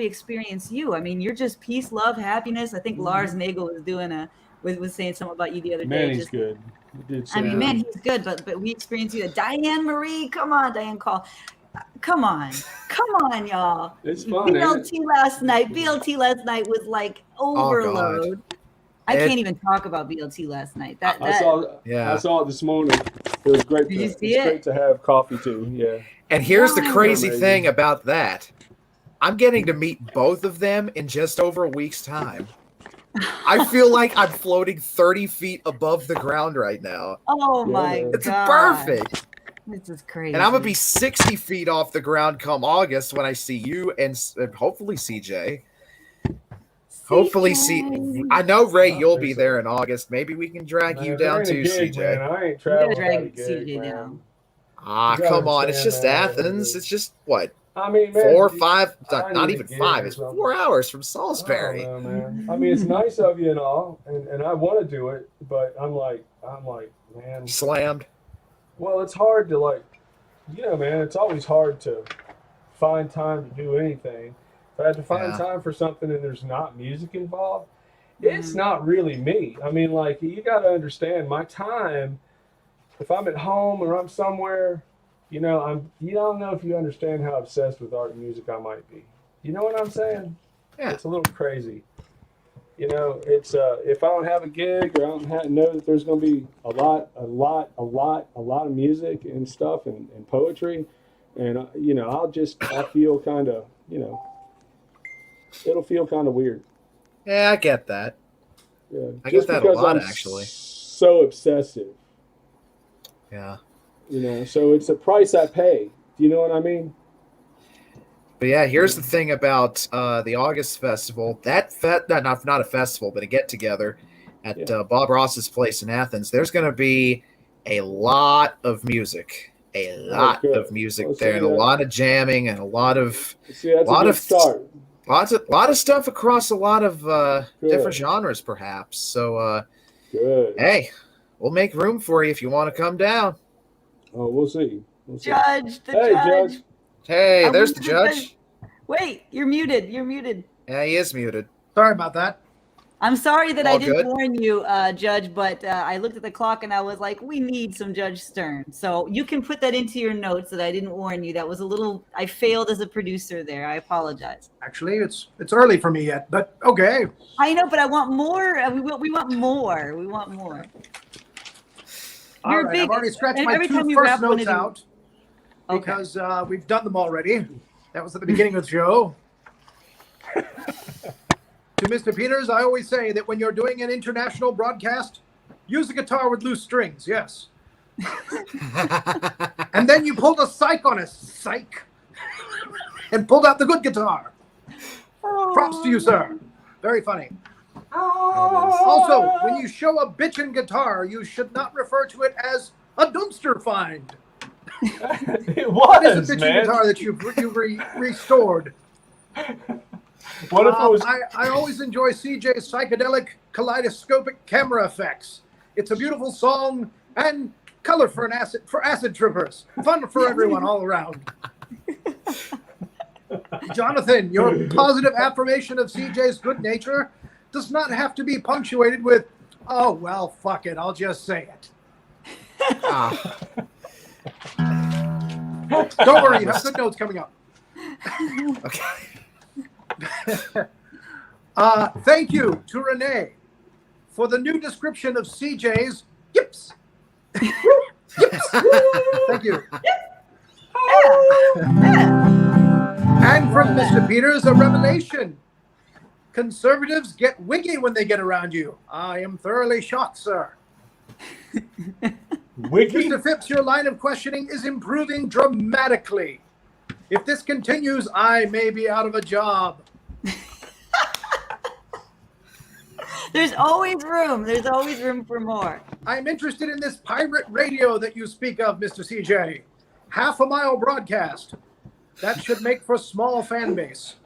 experience you. I mean, you're just peace, love, happiness. I think Lars Nagel was saying something about you the other day. Man, he's good. I mean, man, he's good, but we experience you. Diane Marie, come on, Diane Call. Come on, y'all. It's fun. BLT last night was like overload. I can't even talk about BLT last night. I saw it this morning. It was great. Did you see it? Great to have coffee too. Yeah. And here's the crazy thing about that. I'm getting to meet both of them in just over a week's time. I feel like I'm floating 30 feet above the ground right now. Oh my God. It's perfect. This is crazy. And I'm going to be 60 feet off the ground come August when I see you and hopefully CJ. Hopefully, I know, Ray, you'll be there in August. Maybe we can drag you down too, CJ. Man, I ain't traveling. Drag CJ down. Come on. It's just Athens. It's just, what? I mean, man, 4 or 5, not even 5. It's 4 hours from Salisbury. I don't know, man. I mean, it's nice of you and all, and I want to do it, but I'm like, man. Slammed. Well, it's hard to, like, man, it's always hard to find time to do anything. If I had to find time for something and there's not music involved, it's not really me. I mean, like, you got to understand my time. If I'm at home or I'm somewhere, you don't know if you understand how obsessed with art and music I might be. You know what I'm saying? Yeah. It's a little crazy. It's if I don't have a gig or I don't know that there's going to be a lot of music and stuff and poetry, and I feel kind of, it'll feel kind of weird. Yeah, I get that. Yeah, I get that a lot, actually. So obsessive. Yeah. So it's a price I pay. Do you know what I mean? But yeah, here's the thing about the August festival. Not a festival, but a get-together at Bob Ross's place in Athens. There's going to be a lot of music. A lot of music there, and a lot of jamming, and a lot of lot of stuff across a lot of different genres, perhaps. So, hey, we'll make room for you if you want to come down. Oh, we'll see. Judge. Hey, there's the judge. Wait, you're muted. Yeah, he is muted. Sorry about that. I'm sorry that I didn't warn you, Judge, but I looked at the clock and I was like, we need some Judge Stern. So you can put that into your notes that I didn't warn you. That was I failed as a producer there. I apologize. Actually, it's early for me yet, but okay. I know, but I want more. We want more. We want more. All right, I've already scratched my two first notes out because we've done them already. That was at the beginning of the show. To Mr. Peters, I always say that when you're doing an international broadcast, use a guitar with loose strings, yes. And then you pulled a psych on us, psych, and pulled out the good guitar. Props to you, sir. Very funny. Also, when you show a bitchin' guitar, you should not refer to it as a dumpster find. It was, what is a bitchin' guitar that you've restored? What if it was? I always enjoy CJ's psychedelic kaleidoscopic camera effects. It's a beautiful song, and color for acid trippers. Fun for everyone all around. Jonathan, your positive affirmation of CJ's good nature does not have to be punctuated with, "Oh, well, fuck it, I'll just say it." Don't worry, you have good notes coming up. Okay. Thank you to Renee for the new description of CJ's yips. Yips. Thank you. And from Mr. Peters, a revelation. Conservatives get wiggy when they get around you. I am thoroughly shocked, sir. Wiggy? Mr. Phipps, your line of questioning is improving dramatically. If this continues, I may be out of a job. There's always room. There's always room for more. I'm interested in this pirate radio that you speak of, Mr. CJ. Half-a-mile broadcast. That should make for small fan base.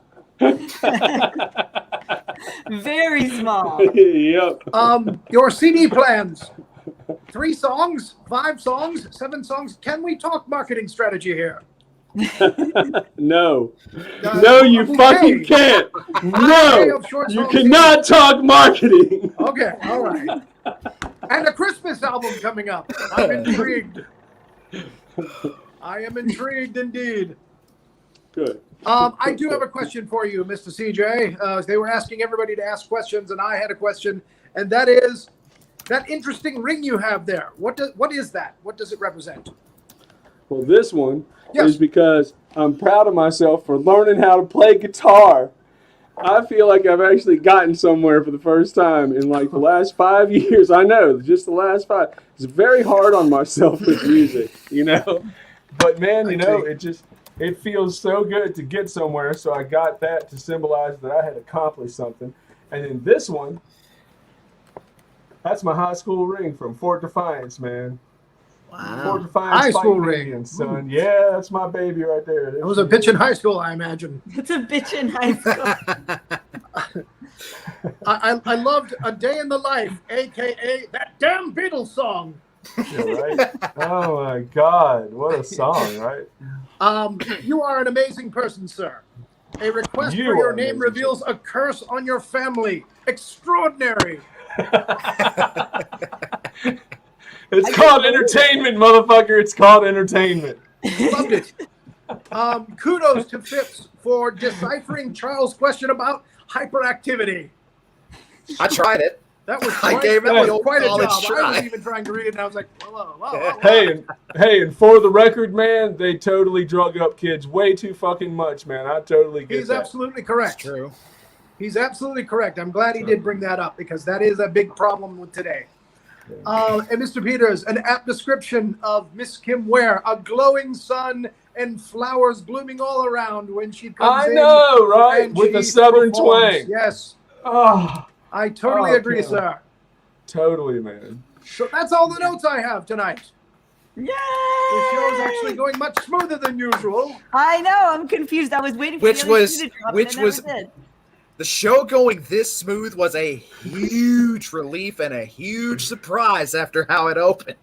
Very small. Yep. Your CD plans. 3 songs, 5 songs, 7 songs. Can we talk marketing strategy here? No. No, you fucking can't. No. You cannot talk marketing. Okay, all right. And a Christmas album coming up. I'm intrigued. I am intrigued indeed. Good. I do have a question for you, Mr. CJ. They were asking everybody to ask questions, and I had a question, and that is that interesting ring you have there. What is that? What does it represent? Well, this one is because I'm proud of myself for learning how to play guitar. I feel like I've actually gotten somewhere for the first time in like the last 5 years. I know, just the last 5. It's very hard on myself with music, you know. But man, you know, it feels so good to get somewhere. So I got that to symbolize that I had accomplished something. And then this one, that's my high school ring from Fort Defiance, man. Wow. Fort Defiance high school ring, son. Yeah, that's my baby right there. It was a bitch in high school, I imagine. It's a bitch in high school. I loved A Day in the Life, a.k.a. that damn Beatles song. Yeah, right? Oh, my God. What a song, right? You are an amazing person, sir. A request for your name reveals a curse on your family. Extraordinary. It's called entertainment, motherfucker. It's called entertainment. Loved it. Kudos to Phipps for deciphering Charles' question about hyperactivity. I tried it. That was I gave it the old quite a college job. try. I was even trying to read it, and I was like, whoa. Hey, and for the record, man, they totally drug up kids way too fucking much, man. I totally get He's that. absolutely correct. It's true. He's absolutely correct. I'm glad he did bring that up because that is a big problem with today. And Mr. Peters, an apt description of Miss Kim Ware, a glowing sun and flowers blooming all around when she comes in. I know, right? With a southern twang. Yes. Oh, I totally agree, sir. Totally, man. So that's all the notes I have tonight. Yay! The show's actually going much smoother than usual. I know. I'm confused. I was waiting for the show going this smooth was a huge relief and a huge surprise after how it opened.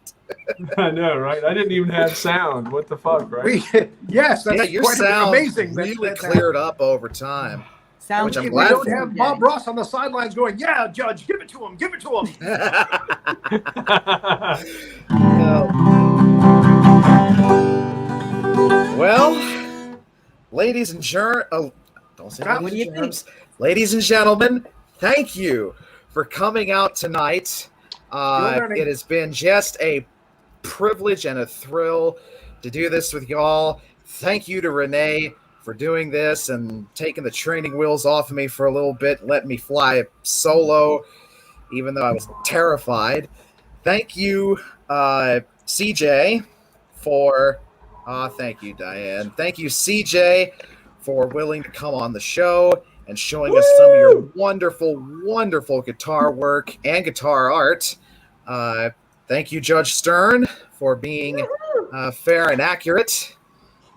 I know, right? I didn't even have sound. What the fuck, right? Yes, that's your quite sound amazing. Really cleared up over time. Sounds which I'm we glad don't for. have Bob Ross on the sidelines going, "Yeah, Judge, give it to him, give it to him." Well, ladies and ladies and gentlemen, thank you for coming out tonight. It has been just a privilege and a thrill to do this with y'all. Thank you to Renee for doing this and taking the training wheels off of me for a little bit, letting me fly solo, even though I was terrified. Thank you, CJ, for... thank you, Diane. Thank you, CJ, for willing to come on the show and showing us some of your wonderful, wonderful guitar work and guitar art. Thank you, Judge Stern, for being fair and accurate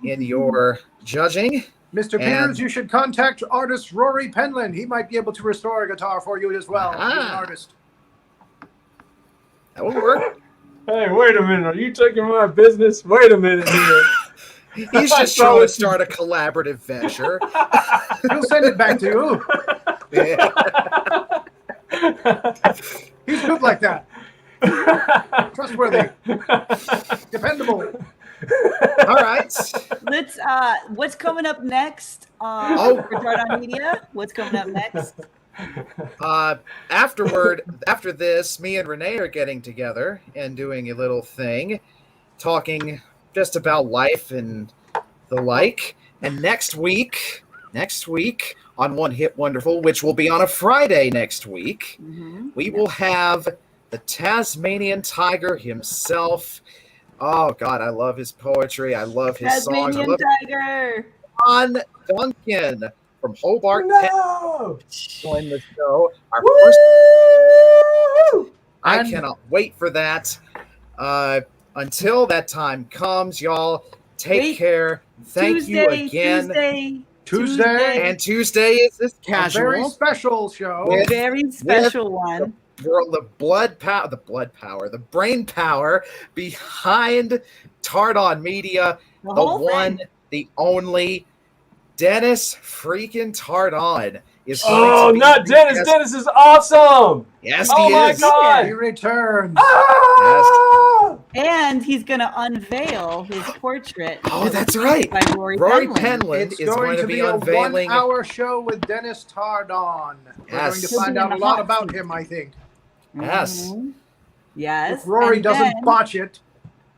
in your judging. Mr. Peters, you should contact artist Rory Penland. He might be able to restore a guitar for you as well. He's an artist. That will work. Hey, wait a minute. Are you taking my business? Wait a minute here. He's just trying to start a collaborative venture. He'll send it back to you. Yeah. He's good like that. Trustworthy. Dependable. All right. Let's what's coming up next for Dart Media? What's coming up next? After this, me and Renee are getting together and doing a little thing, talking just about life and the like. And next week on One Hit Wonderful, which will be on a Friday next week, we will have the Tasmanian Tiger himself. Oh God, I love his poetry. I love his songs. I love Tiger. John Duncan from Hobart, No! join the show. Our Woo! first. I cannot wait for that. Until that time comes, y'all, take care. Thank you again. Tuesday. And Tuesday is this casual. A very special show. A very special one. The brain power behind Tardon Media, the one, the only, Dennis freaking Tardon is going to be not Dennis. Dennis is awesome. Yes, Oh he my is. God. He returns. Ah! And he's going to unveil his portrait. Oh, that's right. By Rory Penland It's is going to be a unveiling 1-hour show with Dennis Tardon. We're going to find out a lot about him, I think. Yes. Yes. If Rory doesn't botch it.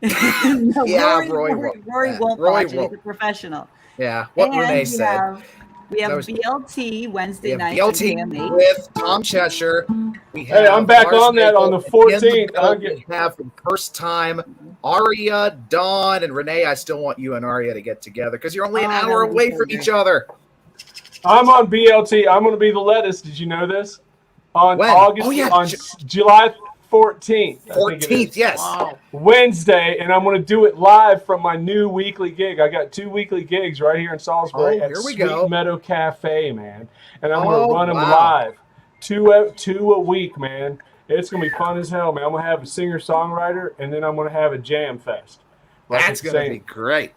No, Yeah, Rory won't botch it. He's a professional. Yeah, what Renee said. We have BLT Wednesday night. BLT with Tom Cheshire. Hey, I'm back on that on the 14th. We have for the first time Aria, Dawn, and Renee. I still want you and Aria to get together because you're only an hour away from each other. I'm on BLT. I'm going to be the lettuce. Did you know this? On July 14th. 14th, yes. Wow. Wednesday, and I'm going to do it live from my new weekly gig. I got 2 weekly gigs right here in Salisbury at Sweet Meadow Cafe, man. And I'm going to run them live. Two a week, man. It's going to be fun as hell, man. I'm going to have a singer-songwriter, and then I'm going to have a jam fest. That's going to be great.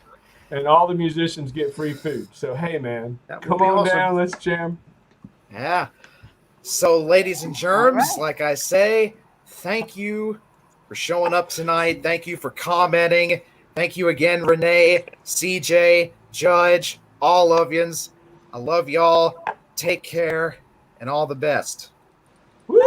And all the musicians get free food. So, hey, man, come on down. Let's jam. Yeah. So, ladies and germs, like I say, thank you for showing up tonight. Thank you for commenting. Thank you again, Renee, CJ, Judge, all of yous. I love y'all. Take care and all the best. Woo!